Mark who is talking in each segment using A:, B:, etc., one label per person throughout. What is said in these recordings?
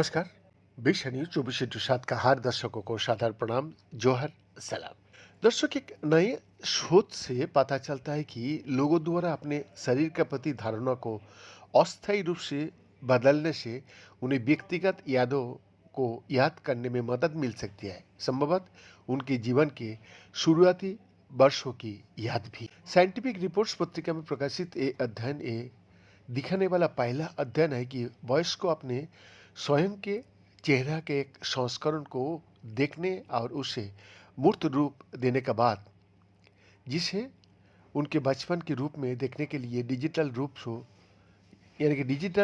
A: नमस्कार। विश्व न्यूज 24/7 का हर दर्शकों को सादर प्रणाम, जोहर, सलाम। दर्शक, एक नए शोध से पता चलता है कि लोगों द्वारा अपने शरीर के प्रति धारणा को अस्थायी रूप से बदलने से उन्हें व्यक्तिगत यादों को याद करने में मदद मिल सकती है, संभवतः उनके जीवन के शुरुआती वर्षों की याद भी। साइंटिफिक रिपोर्ट्स पत्रिका में प्रकाशित ये दिखाने वाला पहला अध्ययन है कि वयस्क को अपने स्वयं के चेहरा के एक संस्करण को देखने और उसे मूर्त रूप देने के बाद, जिसे उनके बचपन के रूप में देखने के लिए डिजिटल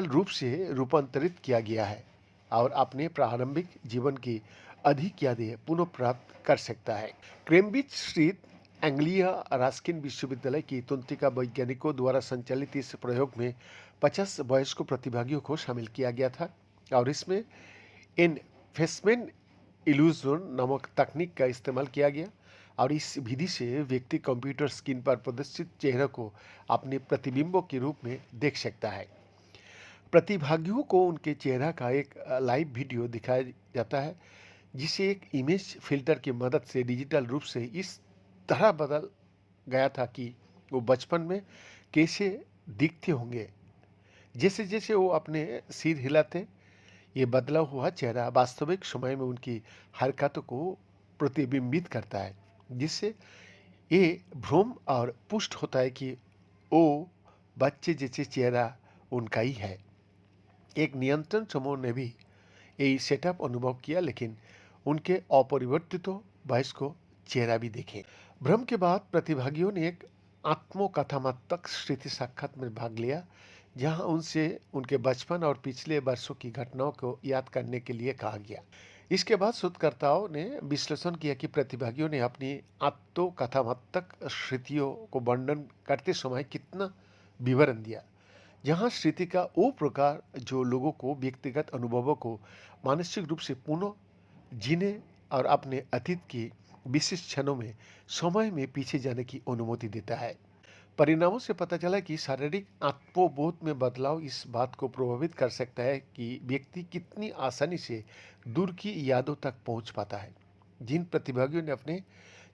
A: रूप से रूपांतरित किया गया है और अपने प्रारंभिक जीवन की अधिक यादें पुनः प्राप्त कर सकता है। कैम्ब्रिज स्थित एंग्लिया रस्किन विश्वविद्यालय की तंत्रिका वैज्ञानिकों द्वारा संचालित इस प्रयोग में 50 वयस्क प्रतिभागियों को शामिल किया गया था और इसमें एनफेसमेंट इल्यूजन नामक तकनीक का इस्तेमाल किया गया और इस विधि से व्यक्ति कंप्यूटर स्क्रीन पर प्रदर्शित चेहरे को अपने प्रतिबिंबों के रूप में देख सकता है। प्रतिभागियों को उनके चेहरा का एक लाइव वीडियो दिखाया जाता है, जिसे एक इमेज फिल्टर की मदद से डिजिटल रूप से इस तरह बदल गया था कि वो बचपन में कैसे दिखते होंगे। जैसे जैसे वो अपने सिर हिलाते, ये बदला हुआ चेहरा वास्तविक समय में उनकी हरकतों को प्रतिबिंबित करता है, जिससे ये भ्रम और पुष्ट होता है कि वो बच्चे जैसे चेहरा उनका ही है। एक नियंत्रण समूह ने भी यही सेटअप अनुभव किया, लेकिन उनके अपरिवर्तित वयस को चेहरा भी देखे। भ्रम के बाद प्रतिभागियों ने एक आत्मकथात्मक स्मृति साक्षात में भाग लिया, जहां उनसे उनके बचपन और पिछले वर्षों की घटनाओं को याद करने के लिए कहा गया। इसके बाद शोधकर्ताओं ने विश्लेषण किया कि प्रतिभागियों ने अपनी आत्मकथात्मक स्मृतियों को वर्णन करते समय कितना विवरण दिया, जहां स्मृति का वो प्रकार जो लोगों को व्यक्तिगत अनुभवों को मानसिक रूप से पुनः जीने और अपने अतीत की विशिष्ट क्षणों में समय में पीछे जाने की अनुमति देता है। परिणामों से पता चला कि शारीरिक आत्मबोध में बदलाव इस बात को प्रभावित कर सकता है कि व्यक्ति कितनी आसानी से दूर की यादों तक पहुंच पाता है। जिन प्रतिभागियों ने अपने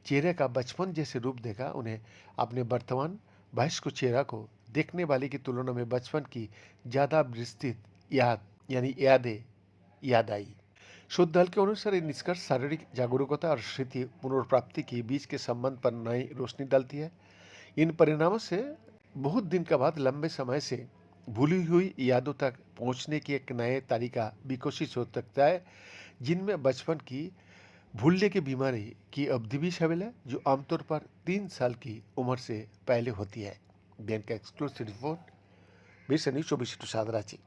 A: चेहरे का बचपन जैसे रूप देखा, उन्हें अपने वर्तमान वयस्क चेहरा को देखने वाले की तुलना में बचपन की ज़्यादा विस्तृत यादें याद आई। शोध दल के अनुसार ये निष्कर्ष शारीरिक जागरूकता और स्मृति पुनर्प्राप्ति के बीच के संबंध पर नई रोशनी डालती है। इन परिणामों से बहुत दिन के बाद लंबे समय से भूली हुई यादों तक पहुंचने की एक नए तरीका विकसित हो सकता है, जिनमें बचपन की भूलने की बीमारी की अवधि भी शामिल है, जो आमतौर पर 3 साल की उम्र से पहले होती है। Bank exclusive report, 20 24 Ranchi.